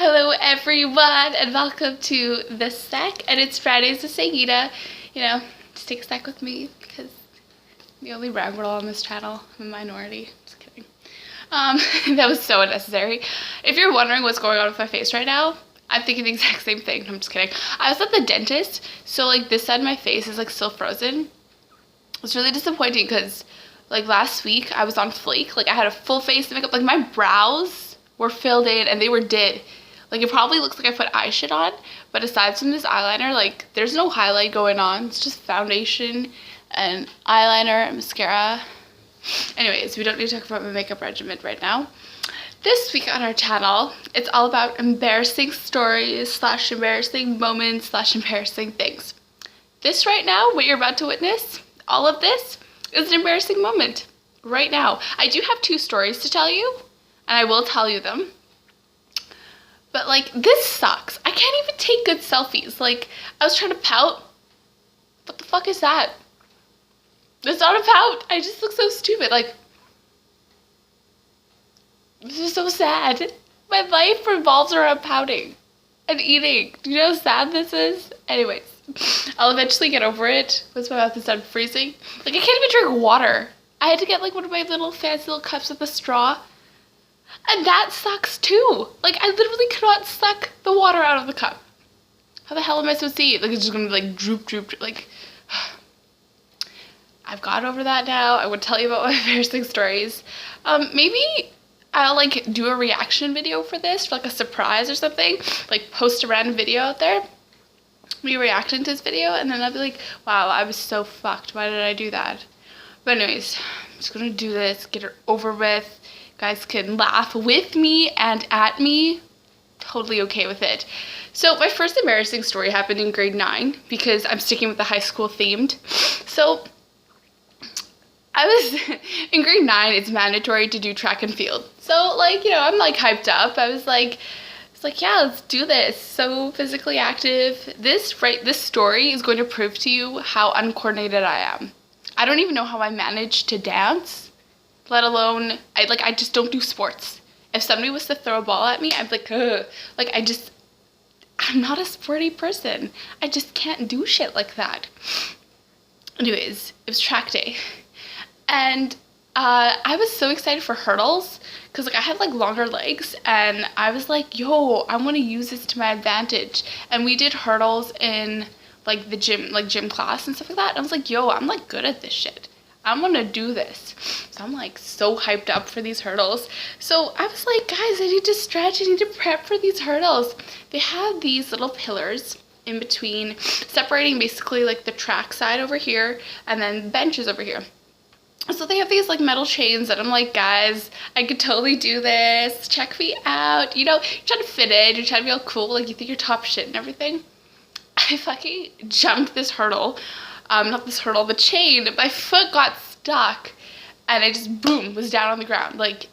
Hello everyone and welcome to The Sec, and it's Fridays with Sangita. Just take a sec with me because I'm the only brown girl on this channel. I'm a minority. Just kidding. That was so unnecessary. If you're wondering what's going on with my face right now, I'm thinking the exact same thing. I'm just kidding. I was at the dentist, so like this side of my face is like still frozen. It's really disappointing because like last week I was on flake. Like I had a full face of makeup. Like my brows were filled in and they were did. Like it probably looks like I put eyeshadow on, but aside from this eyeliner, like there's no highlight going on. It's just foundation and eyeliner and mascara. Anyways, we don't need to talk about my makeup regimen right now. This week on our channel, it's all about embarrassing stories / embarrassing moments / embarrassing things. This right now, what you're about to witness, all of this is an embarrassing moment right now. I do have 2 stories to tell you, and I will tell you them. But like, this sucks. I can't even take good selfies. Like, I was trying to pout. What the fuck is that? It's not a pout. I just look so stupid. Like, this is so sad. My life revolves around pouting and eating. Do you know how sad this is? Anyways, I'll eventually get over it once my mouth is done freezing. Like, I can't even drink water. I had to get like one of my little fancy little cups with a straw. And that sucks too. Like, I literally cannot suck the water out of the cup. How the hell am I supposed to eat? Like, it's just gonna be like droop. Like, I've got over that now. I would tell you about my embarrassing stories. Maybe I'll like do a reaction video for this, for like a surprise or something. Like, post a random video out there, me reacting to this video, and then I'll be like, wow, I was so fucked. Why did I do that? But anyways, I'm just gonna do this, get it over with. Guys can laugh with me and at me. Totally okay with it. So my first embarrassing story happened in grade 9 because I'm sticking with the high school themed. So I was in grade 9, it's mandatory to do track and field. So like, I'm like hyped up. I was like, yeah, let's do this. So physically active. This story is going to prove to you how uncoordinated I am. I don't even know how I managed to dance. Let alone, I just don't do sports. If somebody was to throw a ball at me, I'd be like, ugh. Like, I'm not a sporty person. I just can't do shit like that. Anyways, it was track day. And I was so excited for hurdles because like I have like longer legs, and I was like, yo, I want to use this to my advantage. And we did hurdles in like the gym class and stuff like that. And I was like, yo, I'm like good at this shit. I'm gonna do this. So I'm like so hyped up for these hurdles. So I was like, guys, I need to stretch, I need to prep for these hurdles. They have these little pillars in between, separating basically like the track side over here and then benches over here. So they have these like metal chains that I'm like, guys, I could totally do this. Check me out. You're trying to fit in, you're trying to be all cool, like you think you're top shit and everything. I fucking jumped this hurdle. Not this hurdle, the chain. My foot got stuck and I just, boom, was down on the ground. Like,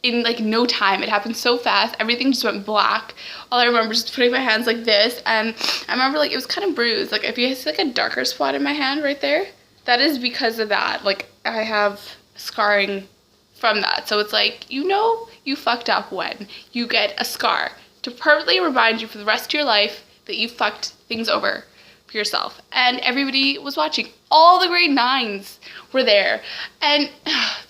in like no time. It happened so fast. Everything just went black. All I remember is just putting my hands like this, and I remember like it was kind of bruised. Like, if you see like a darker spot in my hand right there, that is because of that. Like, I have scarring from that. So it's like, you fucked up when you get a scar to permanently remind you for the rest of your life that you fucked things over for yourself. And everybody was watching. All the grade 9s were there. And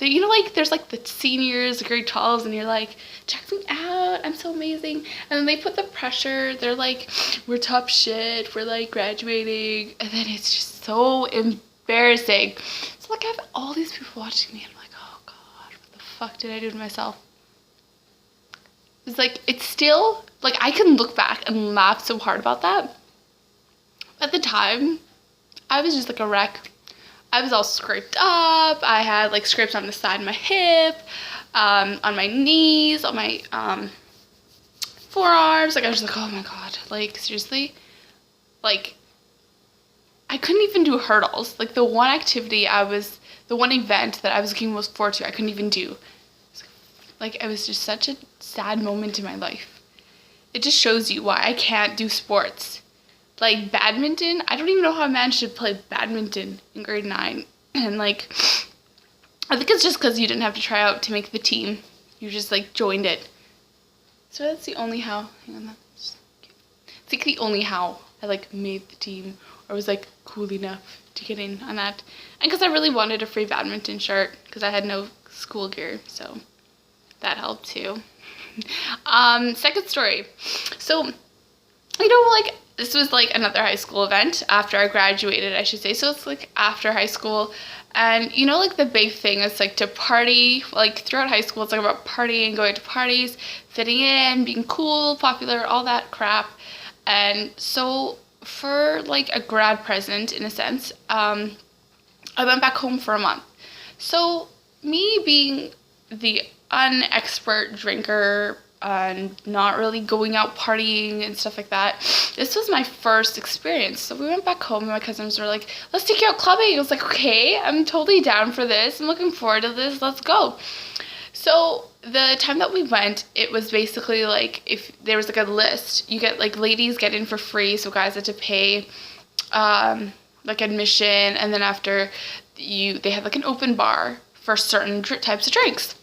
like there's like the seniors, the grade 12s, and you're like, check me out, I'm so amazing. And then they put the pressure. They're like, we're top shit, we're like graduating. And then it's just so embarrassing. So like I have all these people watching me, and I'm like, oh god, what the fuck did I do to myself? It's like, it's still like I can look back and laugh so hard about that. At the time, I was just like a wreck. I was all scraped up. I had like scrapes on the side of my hip, on my knees, on my forearms. Like, I was just like, oh my god, like seriously? Like, I couldn't even do hurdles. Like, the one event that I was looking most forward to, I couldn't even do. Like, it was just such a sad moment in my life. It just shows you why I can't do sports. Like, badminton, I don't even know how I managed to play badminton in grade 9. And, like, I think it's just because you didn't have to try out to make the team. You just, like, joined it. So that's the only how, hang on, that's cute. It's like the only how I like made the team or was like cool enough to get in on that. And because I really wanted a free badminton shirt because I had no school gear, so that helped too. Second story. So, you know, like, this was like another high school event after I graduated, I should say. So it's like after high school. And you know, like the big thing is like to party, like throughout high school, it's like about partying, going to parties, fitting in, being cool, popular, all that crap. And so for like a grad present, in a sense, I went back home for a month. So me being the unexpert drinker and not really going out partying and stuff like that, this was my first experience. So we went back home and my cousins were like, let's take you out clubbing. I was like, okay, I'm totally down for this. I'm looking forward to this. Let's go. So the time that we went, it was basically like, if there was like a list, you get like ladies get in for free, so guys had to pay like admission, and then after they had like an open bar for certain types of drinks.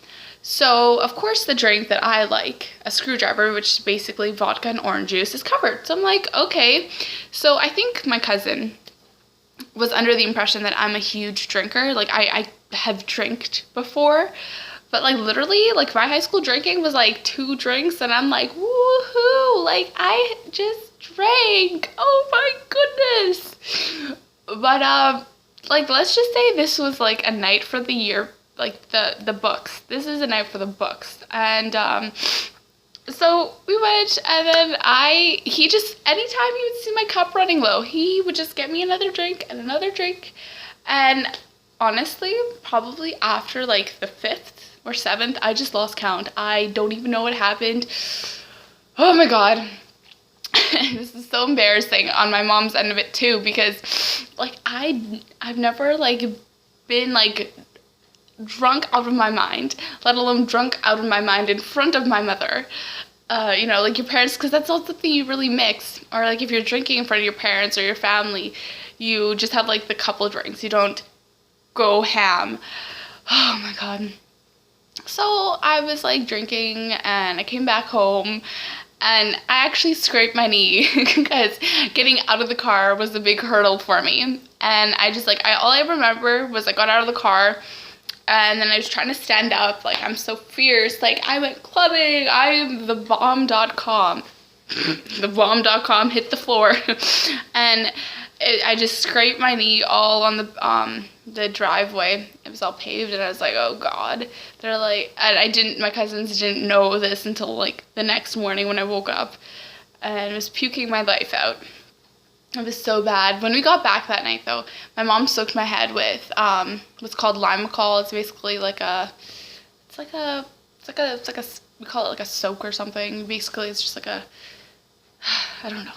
So, of course, the drink that I like, a screwdriver, which is basically vodka and orange juice, is covered. So I'm like, okay. So I think my cousin was under the impression that I'm a huge drinker. Like, I have drinked before. But, like, literally, like, my high school drinking was, like, 2 drinks. And I'm like, woohoo! Like, I just drank. Oh, my goodness. But, like, let's just say this was, like, a night for the year. Like the books. This is a night for the books. And so we went, and then he just, anytime he would see my cup running low, he would just get me another drink and another drink. And honestly, probably after like the 5th or 7th, I just lost count. I don't even know what happened. Oh my god. This is so embarrassing on my mom's end of it too, because like I've never like been like drunk out of my mind, let alone drunk out of my mind in front of my mother. You know, like your parents, because that's also something you really mix. Or like if you're drinking in front of your parents or your family, you just have like the couple of drinks. You don't go ham. Oh my god. So I was like drinking and I came back home and I actually scraped my knee because getting out of the car was a big hurdle for me. And I just like, all I remember was I got out of the car and then I was trying to stand up, like, I'm so fierce, like, I went clubbing, I am the bomb.com. The bomb.com hit the floor. And I just scraped my knee all on the driveway. It was all paved, and I was like, oh god. They're like, and my cousins didn't know this until, like, the next morning when I woke up. And was puking my life out. It was so bad. When we got back that night, though, my mom soaked my head with what's called Limacol. It's basically like we call it like a soak or something. Basically, it's just like I don't know.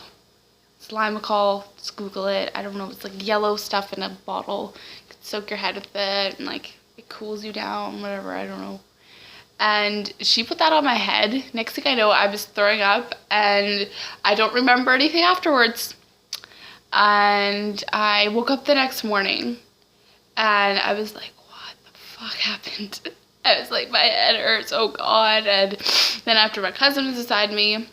It's Limacol. Just Google it. I don't know. It's like yellow stuff in a bottle. You can soak your head with it, and like it cools you down. Whatever. I don't know. And she put that on my head. Next thing I know, I was throwing up, and I don't remember anything afterwards. And I woke up the next morning and I was like, what the fuck happened? I was like, my head hurts, oh god. And then after my cousin was beside me,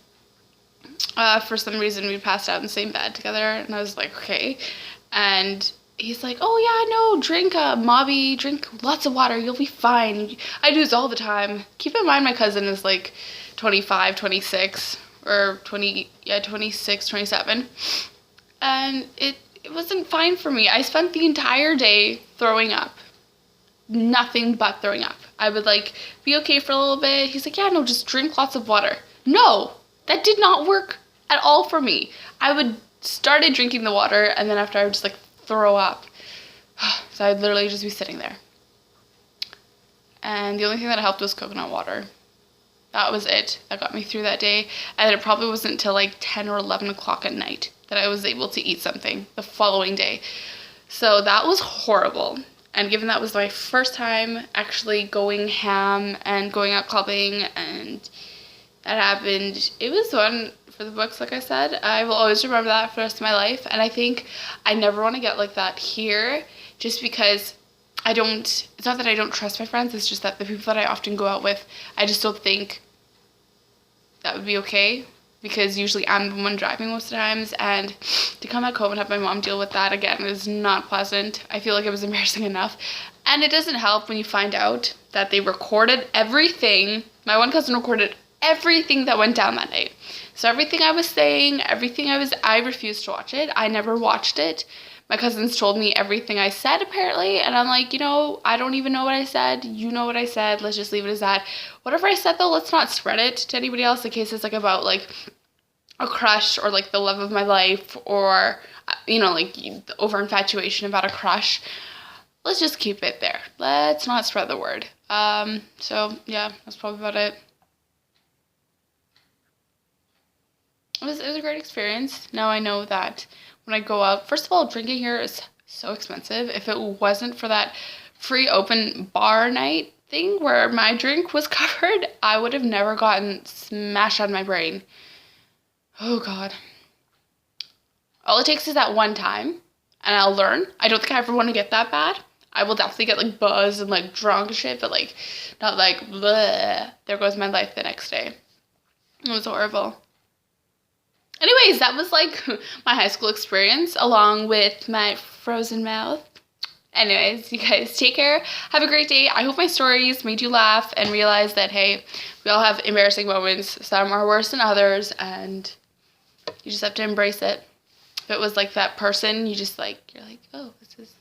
for some reason we passed out in the same bed together, and I was like, okay. And he's like, oh yeah, no, drink Mobby, drink lots of water, you'll be fine. I do this all the time. Keep in mind my cousin is like 25, 26, or 26, 27. And it wasn't fine for me. I spent the entire day throwing up. Nothing but throwing up. I would like be okay for a little bit. He's like, yeah, no, just drink lots of water. No, that did not work at all for me. I would started drinking the water, and then after I would just like throw up. So I'd literally just be sitting there. And the only thing that helped was coconut water. That was it. That got me through that day. And it probably wasn't until like 10 or 11 o'clock at night that I was able to eat something the following day. So that was horrible. And given that was my first time actually going ham and going out clubbing, and that happened, it was one for the books, like I said. I will always remember that for the rest of my life. And I think I never want to get like that here, just because it's not that I don't trust my friends, it's just that the people that I often go out with, I just don't think that would be okay, because usually I'm the one driving most of the times, and to come back home and have my mom deal with that again is not pleasant. I feel like it was embarrassing enough. And it doesn't help when you find out that they recorded everything. My one cousin recorded everything that went down that night. So everything I was saying, I refused to watch it. I never watched it. My cousins told me everything I said, apparently, and I'm like, I don't even know what I said. You know what I said. Let's just leave it as that. Whatever I said, though, let's not spread it to anybody else in case it's, like, about, like, a crush or, like, the love of my life, or, like, over infatuation about a crush. Let's just keep it there. Let's not spread the word. So, yeah, that's probably about it. It was a great experience. Now I know that when I go out, first of all, drinking here is so expensive. If it wasn't for that free open bar night thing where my drink was covered, I would have never gotten smashed on my brain. Oh, God. All it takes is that one time, and I'll learn. I don't think I ever want to get that bad. I will definitely get, like, buzzed and, like, drunk and shit, but, like, not, like, bleh. There goes my life the next day. It was horrible. Anyways, that was, like, my high school experience along with my frozen mouth. Anyways, you guys take care. Have a great day. I hope my stories made you laugh and realize that, hey, we all have embarrassing moments. Some are worse than others, and you just have to embrace it. If it was, like, that person, you're like, oh, this is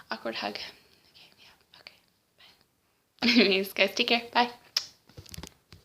awkward hug. Okay, yeah, okay, bye. Anyways, guys, take care. Bye.